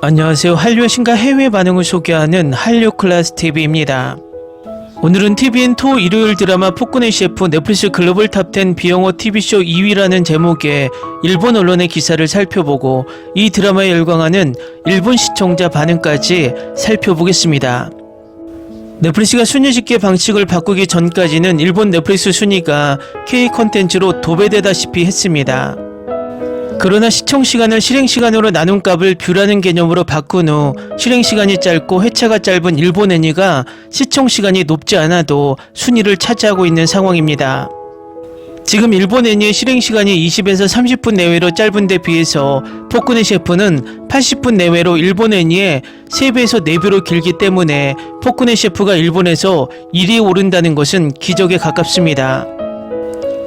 안녕하세요. 한류의 신과 해외 반응을 소개하는 한류클래스TV입니다. 오늘은 TVN 토 일요일 드라마 폭군의 셰프 넷플릭스 글로벌 탑10 비영어 TV쇼 2위라는 제목의 일본 언론의 기사를 살펴보고 이 드라마에 열광하는 일본 시청자 반응까지 살펴보겠습니다. 넷플릭스가 순위 집계 방식을 바꾸기 전까지는 일본 넷플릭스 순위가 K 컨텐츠로 도배되다시피 했습니다. 그러나 시청시간을 실행시간으로 나눈 값을 뷰라는 개념으로 바꾼 후 실행시간이 짧고 회차가 짧은 일본 애니가 시청시간이 높지 않아도 순위를 차지하고 있는 상황입니다. 지금 일본 애니의 실행시간이 20에서 30분 내외로 짧은 데 비해서 폭군의 셰프는 80분 내외로 일본 애니의 3배에서 4배로 길기 때문에 폭군의 셰프가 일본에서 1위에 오른다는 것은 기적에 가깝습니다.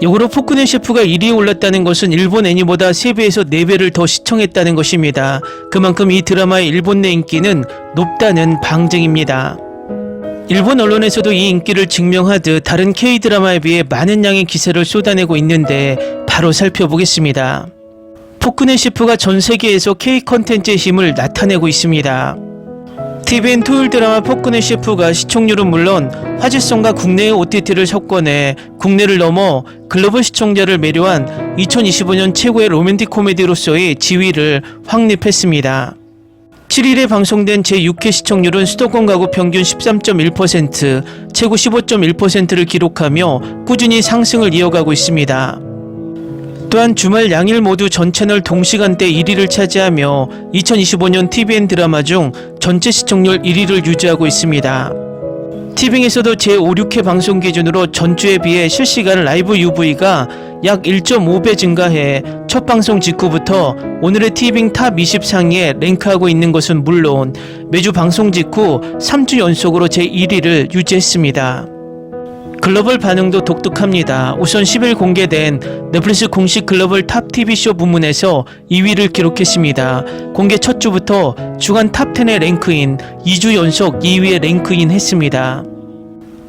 역으로 폭군의 셰프가 1위에 올랐다는 것은 일본 애니보다 3배에서 4배를 더 시청했다는 것입니다. 그만큼 이 드라마의 일본 내 인기는 높다는 방증입니다. 일본 언론에서도 이 인기를 증명하듯 다른 K-드라마에 비해 많은 양의 기세를 쏟아내고 있는데 바로 살펴보겠습니다. 폭군의 셰프가 전 세계에서 K-컨텐츠의 힘을 나타내고 있습니다. TVN 토요일 드라마 폭군의 셰프가 시청률은 물론 화제성과 국내의 OTT를 석권해 국내를 넘어 글로벌 시청자를 매료한 2025년 최고의 로맨틱 코미디로서의 지위를 확립했습니다. 7일에 방송된 제6회 시청률은 수도권 가구 평균 13.1%, 최고 15.1%를 기록하며 꾸준히 상승을 이어가고 있습니다. 또한 주말 양일 모두 전 채널 동시간대 1위를 차지하며 2025년 TVN 드라마 중 전체 시청률 1위를 유지하고 있습니다. TVN에서도 제5, 6회 방송 기준으로 전주에 비해 실시간 라이브 UV가 약 1.5배 증가해 첫 방송 직후부터 오늘의 TVN 탑 20 상위에 랭크하고 있는 것은 물론 매주 방송 직후 3주 연속으로 제1위를 유지했습니다. 글로벌 반응도 독특합니다. 우선 10일 공개된 넷플릭스 공식 글로벌 탑 TV쇼 부문에서 2위를 기록했습니다. 공개 첫 주부터 주간 탑10에 랭크인 2주 연속 2위에 랭크인 했습니다.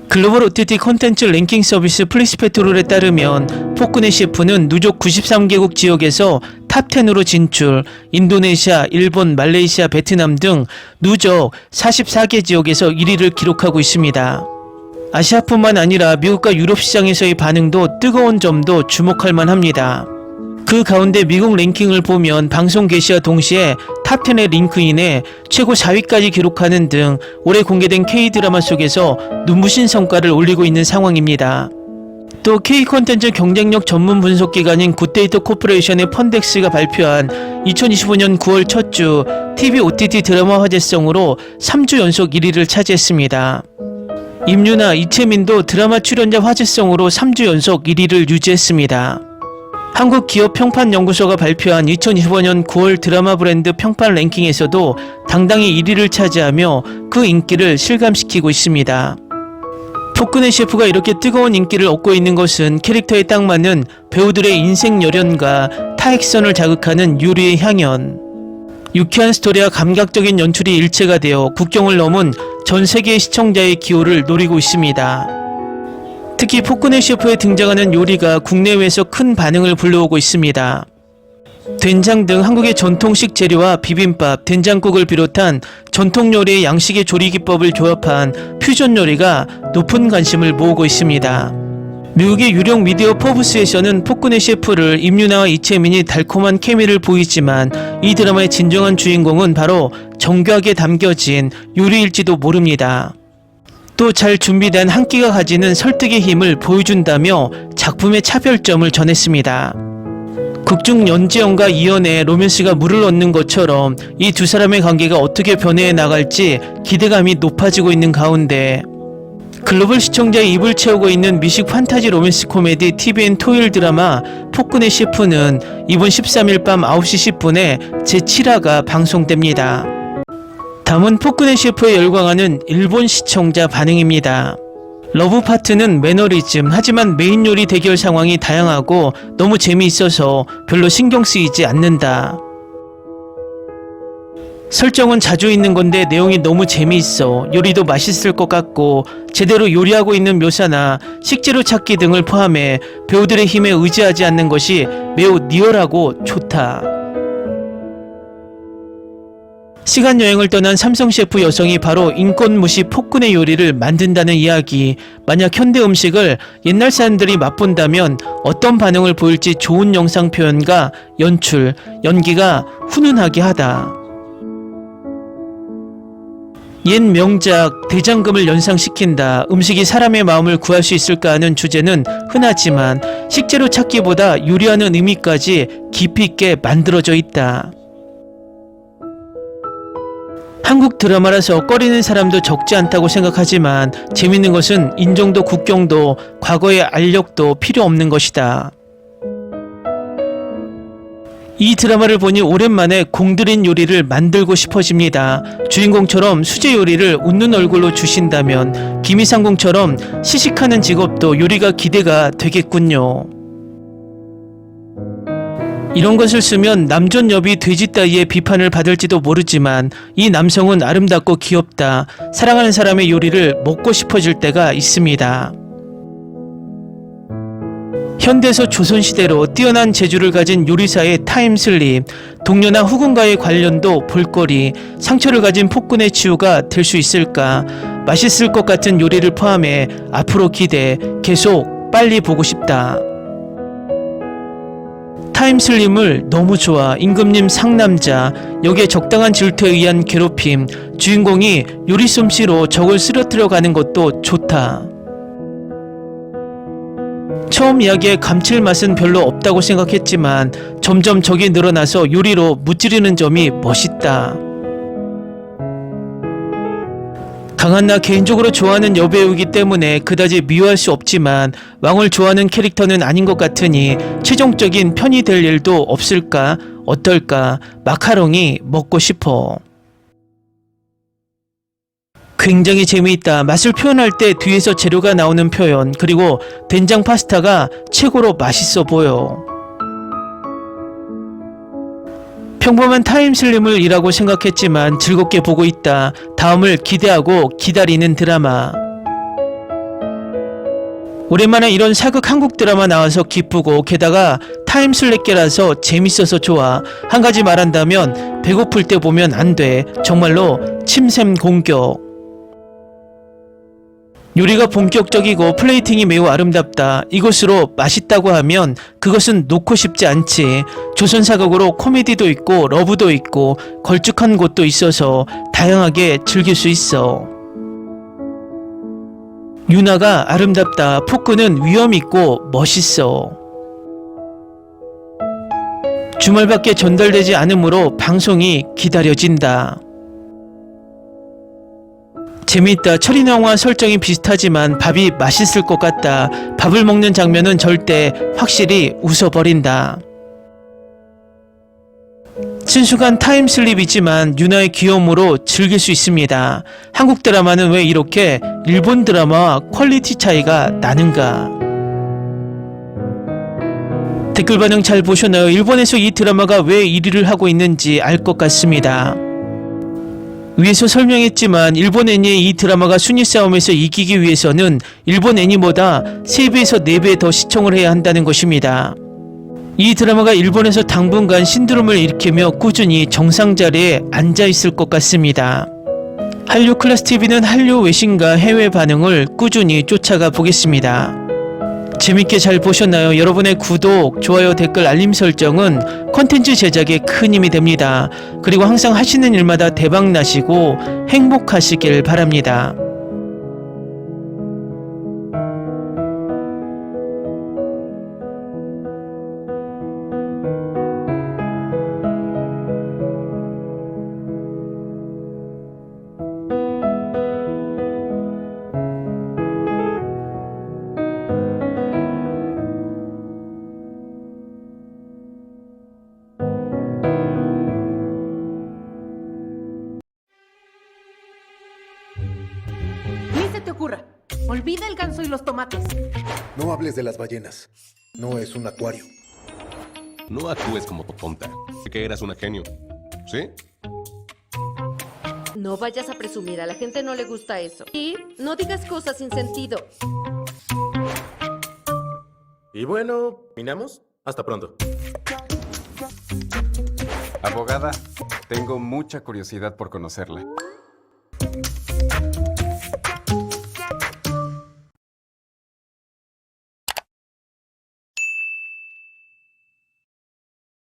글로벌 OTT 콘텐츠 랭킹 서비스 플릭스페트롤에 따르면 폭군의 셰프는 누적 93개국 지역에서 탑10으로 진출, 인도네시아, 일본, 말레이시아, 베트남 등 누적 44개 지역에서 1위를 기록하고 있습니다. 아시아뿐만 아니라 미국과 유럽 시장에서의 반응도 뜨거운 점도 주목할 만합니다. 그 가운데 미국 랭킹을 보면 방송 개시와 동시에 탑10에 링크인해 최고 4위까지 기록하는 등 올해 공개된 K-드라마 속에서 눈부신 성과를 올리고 있는 상황입니다. 또 K-콘텐츠 경쟁력 전문 분석기관인 굿데이터 코퍼레이션의 펀덱스가 발표한 2025년 9월 첫 주 TV OTT 드라마 화제성으로 3주 연속 1위를 차지했습니다. 임유나 이채민도 드라마 출연자 화제성으로 3주 연속 1위를 유지했습니다. 한국기업평판연구소가 발표한 2025년 9월 드라마 브랜드 평판 랭킹에서도 당당히 1위를 차지하며 그 인기를 실감시키고 있습니다. 폭군의 셰프가 이렇게 뜨거운 인기를 얻고 있는 것은 캐릭터에 딱 맞는 배우들의 인생 열연과 타액선을 자극하는 요리의 향연, 유쾌한 스토리와 감각적인 연출이 일체가 되어 국경을 넘은 전 세계의 시청자의 기호를 노리고 있습니다. 특히 폭군의 셰프에 등장하는 요리가 국내외에서 큰 반응을 불러오고 있습니다. 된장 등 한국의 전통식 재료와 비빔밥, 된장국을 비롯한 전통 요리의 양식의 조리 기법을 조합한 퓨전 요리가 높은 관심을 모으고 있습니다. 미국의 유령 미디어 포브스에서는 폭군의 셰프를 임유나와 이채민이 달콤한 케미를 보이지만 이 드라마의 진정한 주인공은 바로 정교하게 담겨진 요리일지도 모릅니다. 또 잘 준비된 한 끼가 가지는 설득의 힘을 보여준다며 작품의 차별점을 전했습니다. 극중 연지연과 이연의 로맨스가 물을 얻는 것처럼 이 두 사람의 관계가 어떻게 변해해 나갈지 기대감이 높아지고 있는 가운데 글로벌 시청자의 입을 채우고 있는 미식 판타지 로맨스 코미디 TVN 토요일 드라마 폭군의 셰프는 이번 13일 밤 9시 10분에 제7화가 방송됩니다. 다음은 폭군의 셰프에 열광하는 일본 시청자 반응입니다. 러브 파트는 매너리즘, 하지만 메인 요리 대결 상황이 다양하고 너무 재미있어서 별로 신경 쓰이지 않는다. 설정은 자주 있는 건데 내용이 너무 재미있어. 요리도 맛있을 것 같고 제대로 요리하고 있는 묘사나 식재료 찾기 등을 포함해 배우들의 힘에 의지하지 않는 것이 매우 리얼하고 좋다. 시간 여행을 떠난 삼성 셰프 여성이 바로 인권 무시 폭군의 요리를 만든다는 이야기. 만약 현대 음식을 옛날 사람들이 맛본다면 어떤 반응을 보일지 좋은 영상 표현과 연출, 연기가 훈훈하게 하다. 옛 명작 대장금을 연상시킨다. 음식이 사람의 마음을 구할 수 있을까 하는 주제는 흔하지만 식재료 찾기보다 요리하는 의미까지 깊이 있게 만들어져 있다. 한국 드라마라서 꺼리는 사람도 적지 않다고 생각하지만 재밌는 것은 인종도 국경도 과거의 알력도 필요 없는 것이다. 이 드라마를 보니 오랜만에 공들인 요리를 만들고 싶어집니다. 주인공처럼 수제 요리를 웃는 얼굴로 주신다면 김이상궁처럼 시식하는 직업도 요리가 기대가 되겠군요. 이런 것을 쓰면 남존여비 돼지 따위의 비판을 받을지도 모르지만 이 남성은 아름답고 귀엽다. 사랑하는 사람의 요리를 먹고 싶어질 때가 있습니다. 현대에서 조선시대로 뛰어난 재주를 가진 요리사의 타임슬립, 동료나 후군과의 관련도 볼거리, 상처를 가진 폭군의 치유가 될 수 있을까? 맛있을 것 같은 요리를 포함해 앞으로 기대, 계속 빨리 보고 싶다. 타임슬립을 너무 좋아. 임금님 상남자, 여기에 적당한 질투에 의한 괴롭힘, 주인공이 요리 솜씨로 적을 쓰러뜨려 가는 것도 좋다. 처음 이야기에 감칠맛은 별로 없다고 생각했지만 점점 적이 늘어나서 요리로 무찌르는 점이 멋있다. 강한나 개인적으로 좋아하는 여배우이기 때문에 그다지 미워할 수 없지만 왕을 좋아하는 캐릭터는 아닌 것 같으니 최종적인 편이 될 일도 없을까? 어떨까? 마카롱이 먹고 싶어. 굉장히 재미있다. 맛을 표현할 때 뒤에서 재료가 나오는 표현, 그리고 된장 파스타가 최고로 맛있어 보여. 평범한 타임슬립을 이라고 생각했지만 즐겁게 보고 있다. 다음을 기대하고 기다리는 드라마. 오랜만에 이런 사극 한국 드라마 나와서 기쁘고 게다가 타임슬립계라서 재밌어서 좋아. 한 가지 말한다면 배고플 때 보면 안 돼. 정말로 침샘 공격. 요리가 본격적이고 플레이팅이 매우 아름답다. 이것으로 맛있다고 하면 그것은 놓고 싶지 않지. 조선사극으로 코미디도 있고 러브도 있고 걸쭉한 곳도 있어서 다양하게 즐길 수 있어. 유나가 아름답다. 폭군은 위험있고 멋있어. 주말밖에 전달되지 않으므로 방송이 기다려진다. 재미있다. 철인영화 설정이 비슷하지만 밥이 맛있을 것 같다. 밥을 먹는 장면은 절대 확실히 웃어버린다. 친숙한 타임슬립이지만 유나의 귀여움으로 즐길 수 있습니다. 한국 드라마는 왜 이렇게 일본 드라마와 퀄리티 차이가 나는가? 댓글 반응 잘 보셨나요? 일본에서 이 드라마가 왜 1위를 하고 있는지 알 것 같습니다. 위에서 설명했지만 일본 애니의 이 드라마가 순위 싸움에서 이기기 위해서는 일본 애니보다 3배에서 4배 더 시청을 해야 한다는 것입니다. 이 드라마가 일본에서 당분간 신드롬을 일으키며 꾸준히 정상 자리에 앉아 있을 것 같습니다. 한류 클래스TV는 한류 외신과 해외 반응을 꾸준히 쫓아가 보겠습니다. 재밌게 잘 보셨나요? 여러분의 구독, 좋아요, 댓글, 알림 설정은 콘텐츠 제작에 큰 힘이 됩니다. 그리고 항상 하시는 일마다 대박 나시고 행복하시길 바랍니다. Ni se te ocurra. Olvida el ganso y los tomates. No hables de las ballenas. No es un acuario. No actúes como tonta. Que eras una genio. ¿Sí? No vayas a presumir, a la gente no le gusta eso. Y no digas cosas sin sentido. Y bueno, ¿terminamos? Hasta pronto. Abogada, Tengo mucha curiosidad por conocerla.